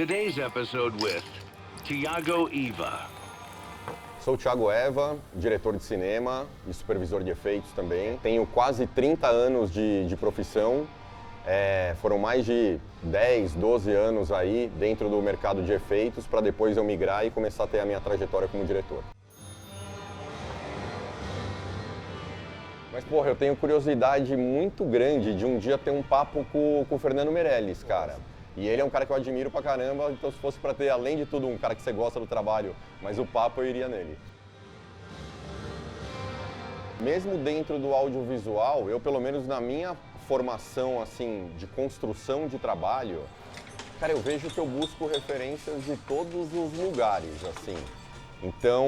Today's episode with Thiago Eva. Sou o Thiago Eva, diretor de cinema e supervisor de efeitos também. Tenho quase 30 anos de profissão. Foram mais de 10, 12 anos aí dentro do mercado de efeitos para depois eu migrar e começar a ter a minha trajetória como diretor. Mas, porra, eu tenho curiosidade muito grande de um dia ter um papo com o Fernando Meirelles, cara. E ele é um cara que eu admiro pra caramba, então se fosse pra ter, além de tudo, um cara que você gosta do trabalho, mas o papo eu iria nele. Mesmo dentro do audiovisual, eu pelo menos na minha formação, assim, de construção de trabalho, cara, eu vejo que eu busco referências de todos os lugares, assim. Então,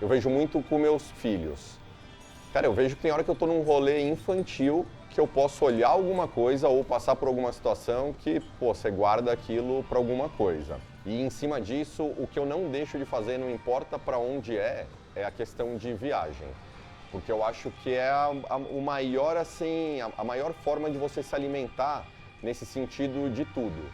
eu vejo muito com meus filhos. Cara, eu vejo que tem hora que eu tô num rolê infantil que eu posso olhar alguma coisa ou passar por alguma situação que, pô, você guarda aquilo pra alguma coisa. E em cima disso, o que eu não deixo de fazer, não importa pra onde é a questão de viagem. Porque eu acho que é o maior, assim, a maior forma de você se alimentar nesse sentido de tudo.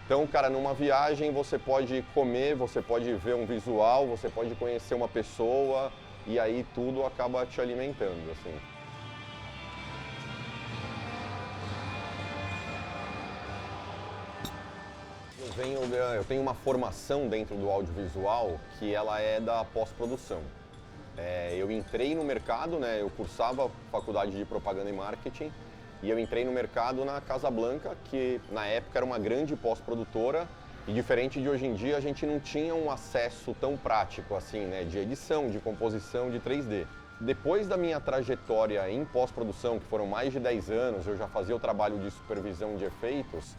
Então, cara, numa viagem você pode comer, você pode ver um visual, você pode conhecer uma pessoa e aí tudo acaba te alimentando, assim. Eu tenho uma formação dentro do audiovisual que ela é da pós-produção. Eu entrei no mercado, né, eu cursava faculdade de propaganda e marketing e eu entrei no mercado na Casa Blanca, que na época era uma grande pós-produtora e diferente de hoje em dia a gente não tinha um acesso tão prático assim, né, de edição, de composição, de 3D. Depois da minha trajetória em pós-produção, que foram mais de 10 anos, eu já fazia o trabalho de supervisão de efeitos,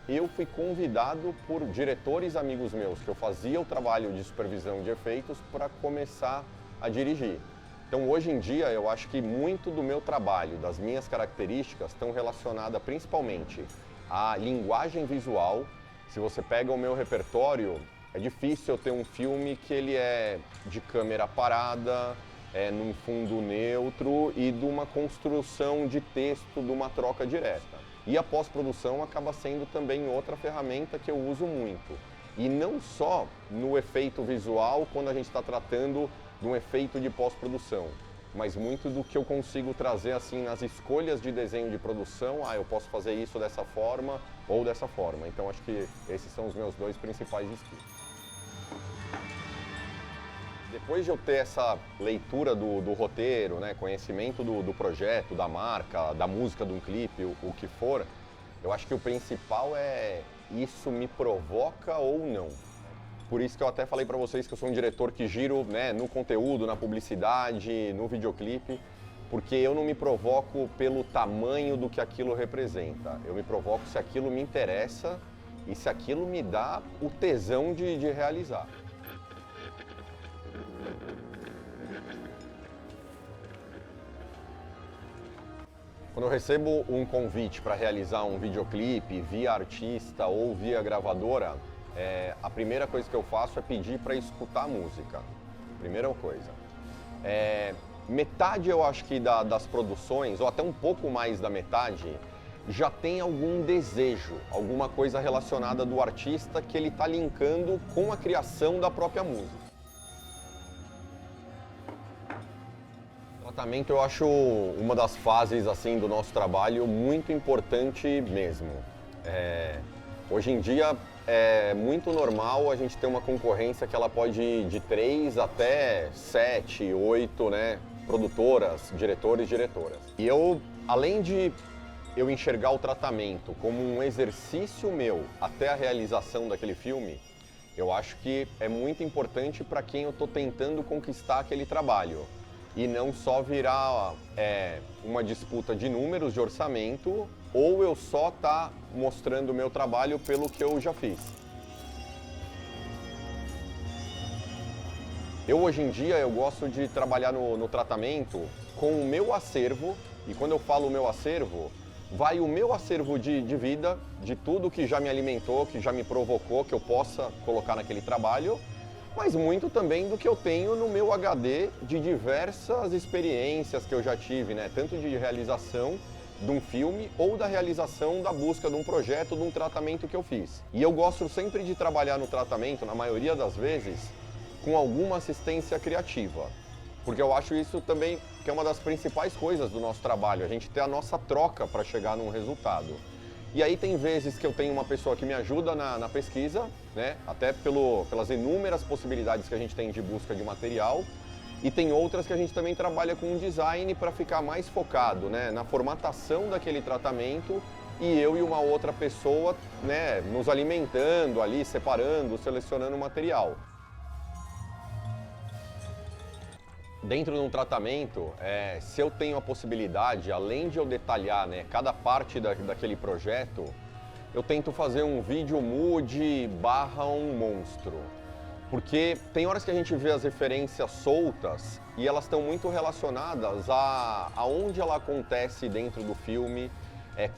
eu fui convidado por diretores amigos meus que eu fazia o trabalho de supervisão de efeitos para começar a dirigir. Então hoje em dia eu acho que muito do meu trabalho, das minhas características, estão relacionadas principalmente à linguagem visual. Se você pega o meu repertório, é difícil eu ter um filme que ele é de câmera parada, num fundo neutro e de uma construção de texto, de uma troca direta. E a pós-produção acaba sendo também outra ferramenta que eu uso muito. E não só no efeito visual, quando a gente está tratando de um efeito de pós-produção, mas muito do que eu consigo trazer assim nas escolhas de desenho de produção. Eu posso fazer isso dessa forma ou dessa forma. Então acho que esses são os meus dois principais skills. Depois de eu ter essa leitura do roteiro, né, conhecimento do projeto, da marca, da música de um clipe, o que for, eu acho que o principal é isso me provoca ou não. Por isso que eu até falei para vocês que eu sou um diretor que giro, né, no conteúdo, na publicidade, no videoclipe, porque eu não me provoco pelo tamanho do que aquilo representa. Eu me provoco se aquilo me interessa e se aquilo me dá o tesão de realizar. Quando eu recebo um convite para realizar um videoclipe via artista ou via gravadora, a primeira coisa que eu faço é pedir para escutar a música. Primeira coisa. Metade, eu acho que das produções, ou até um pouco mais da metade, já tem algum desejo, alguma coisa relacionada do artista que ele está linkando com a criação da própria música. Tratamento eu acho uma das fases assim do nosso trabalho muito importante mesmo. Hoje em dia é muito normal a gente ter uma concorrência que ela pode ir de 3 até 7, 8, né, produtoras, diretores, diretoras. E eu, além de eu enxergar o tratamento como um exercício meu até a realização daquele filme, eu acho que é muito importante para quem eu estou tentando conquistar aquele trabalho. E não só virar uma disputa de números, de orçamento, ou eu só tá mostrando o meu trabalho pelo que eu já fiz. Eu hoje em dia eu gosto de trabalhar no tratamento com o meu acervo, e quando eu falo o meu acervo, vai o meu acervo de vida, de tudo que já me alimentou, que já me provocou, que eu possa colocar naquele trabalho, mas muito também do que eu tenho no meu HD de diversas experiências que eu já tive, né? Tanto de realização de um filme ou da realização da busca de um projeto, de um tratamento que eu fiz. E eu gosto sempre de trabalhar no tratamento, na maioria das vezes, com alguma assistência criativa. Porque eu acho isso também que é uma das principais coisas do nosso trabalho, a gente ter a nossa troca para chegar num resultado. E aí tem vezes que eu tenho uma pessoa que me ajuda na pesquisa, né? Até pelas inúmeras possibilidades que a gente tem de busca de material, e tem outras que a gente também trabalha com design para ficar mais focado, né, na formatação daquele tratamento, e eu e uma outra pessoa, né, nos alimentando ali, separando, selecionando o material. Dentro de um tratamento, se eu tenho a possibilidade, além de eu detalhar, né, cada parte daquele projeto, eu tento fazer um vídeo mood barra um monstro. Porque tem horas que a gente vê as referências soltas e elas estão muito relacionadas a onde ela acontece dentro do filme,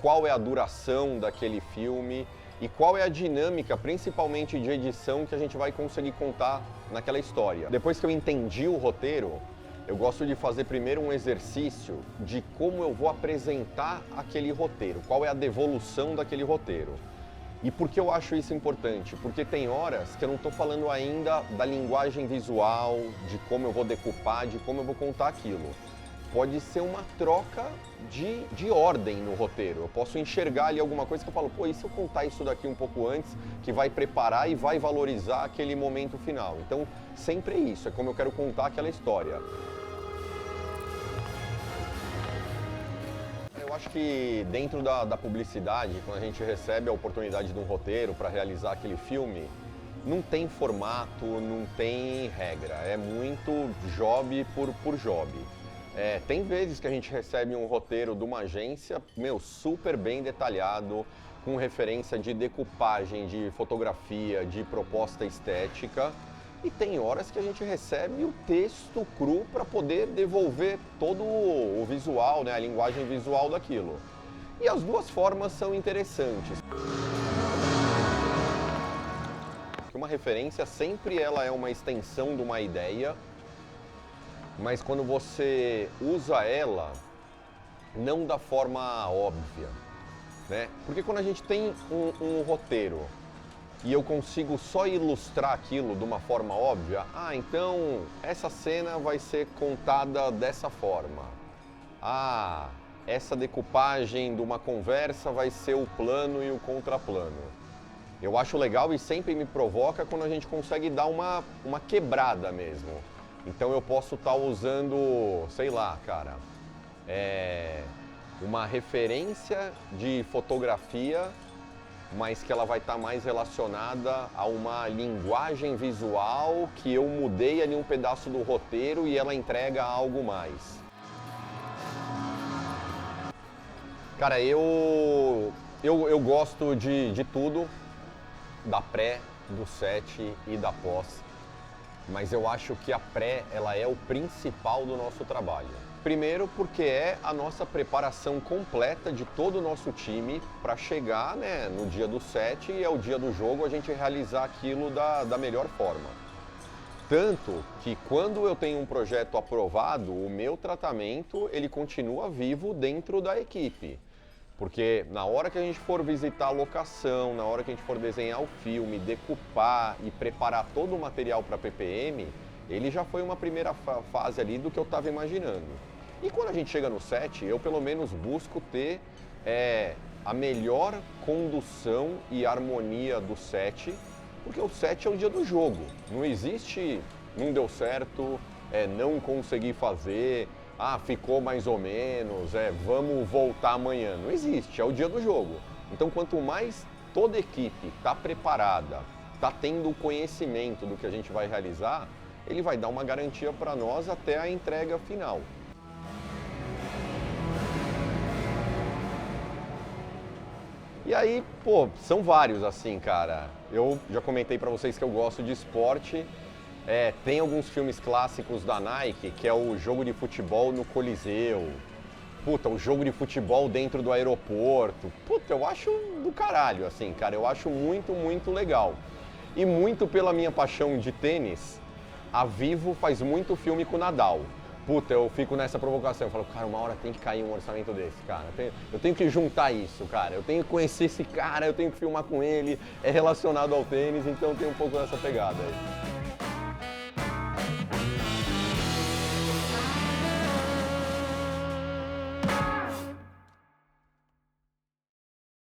qual é a duração daquele filme e qual é a dinâmica, principalmente de edição, que a gente vai conseguir contar naquela história. Depois que eu entendi o roteiro, eu gosto de fazer primeiro um exercício de como eu vou apresentar aquele roteiro, qual é a devolução daquele roteiro. E por que eu acho isso importante? Porque tem horas que eu não estou falando ainda da linguagem visual, de como eu vou decupar, de como eu vou contar aquilo. Pode ser uma troca de ordem no roteiro. Eu posso enxergar ali alguma coisa que eu falo, pô, e se eu contar isso daqui um pouco antes, que vai preparar e vai valorizar aquele momento final. Então, sempre é isso, é como eu quero contar aquela história. Eu acho que dentro da publicidade, quando a gente recebe a oportunidade de um roteiro para realizar aquele filme, não tem formato, não tem regra, é muito job por job. Tem vezes que a gente recebe um roteiro de uma agência, super bem detalhado, com referência de decupagem, de fotografia, de proposta estética. E tem horas que a gente recebe o texto cru para poder devolver todo o visual, né, a linguagem visual daquilo. E as duas formas são interessantes. Uma referência sempre ela é uma extensão de uma ideia, mas quando você usa ela, não da forma óbvia, né? Porque quando a gente tem um roteiro e eu consigo só ilustrar aquilo de uma forma óbvia, então essa cena vai ser contada dessa forma. Essa decupagem de uma conversa vai ser o plano e o contraplano. Eu acho legal e sempre me provoca quando a gente consegue dar uma quebrada mesmo. Então eu posso estar usando, sei lá, cara, uma referência de fotografia, mas que ela vai estar mais relacionada a uma linguagem visual que eu mudei ali um pedaço do roteiro e ela entrega algo mais. Cara, eu gosto de tudo, da pré, do set e da pós, mas eu acho que a pré ela é o principal do nosso trabalho. Primeiro porque é a nossa preparação completa de todo o nosso time para chegar, né, no dia do set e ao dia do jogo a gente realizar aquilo da melhor forma. Tanto que quando eu tenho um projeto aprovado, o meu tratamento ele continua vivo dentro da equipe. Porque na hora que a gente for visitar a locação, na hora que a gente for desenhar o filme, decupar e preparar todo o material para PPM, ele já foi uma primeira fase ali do que eu estava imaginando. E quando a gente chega no set, eu pelo menos busco ter a melhor condução e harmonia do set, porque o set é o dia do jogo. Não existe, não deu certo, não consegui fazer, ficou mais ou menos, vamos voltar amanhã. Não existe, é o dia do jogo. Então quanto mais toda a equipe está preparada, está tendo o conhecimento do que a gente vai realizar, ele vai dar uma garantia para nós até a entrega final. E aí, são vários assim, cara. Eu já comentei pra vocês que eu gosto de esporte. Tem alguns filmes clássicos da Nike, que é o jogo de futebol no Coliseu. O jogo de futebol dentro do aeroporto. Eu acho do caralho, assim, cara. Eu acho muito, muito legal. E muito pela minha paixão de tênis, a Vivo faz muito filme com o Nadal. puta, eu fico nessa provocação. Eu falo, cara, uma hora tem que cair um orçamento desse, cara. Eu tenho que juntar isso, cara. Eu tenho que conhecer esse cara, eu tenho que filmar com ele. É relacionado ao tênis, então tem um pouco dessa pegada aí.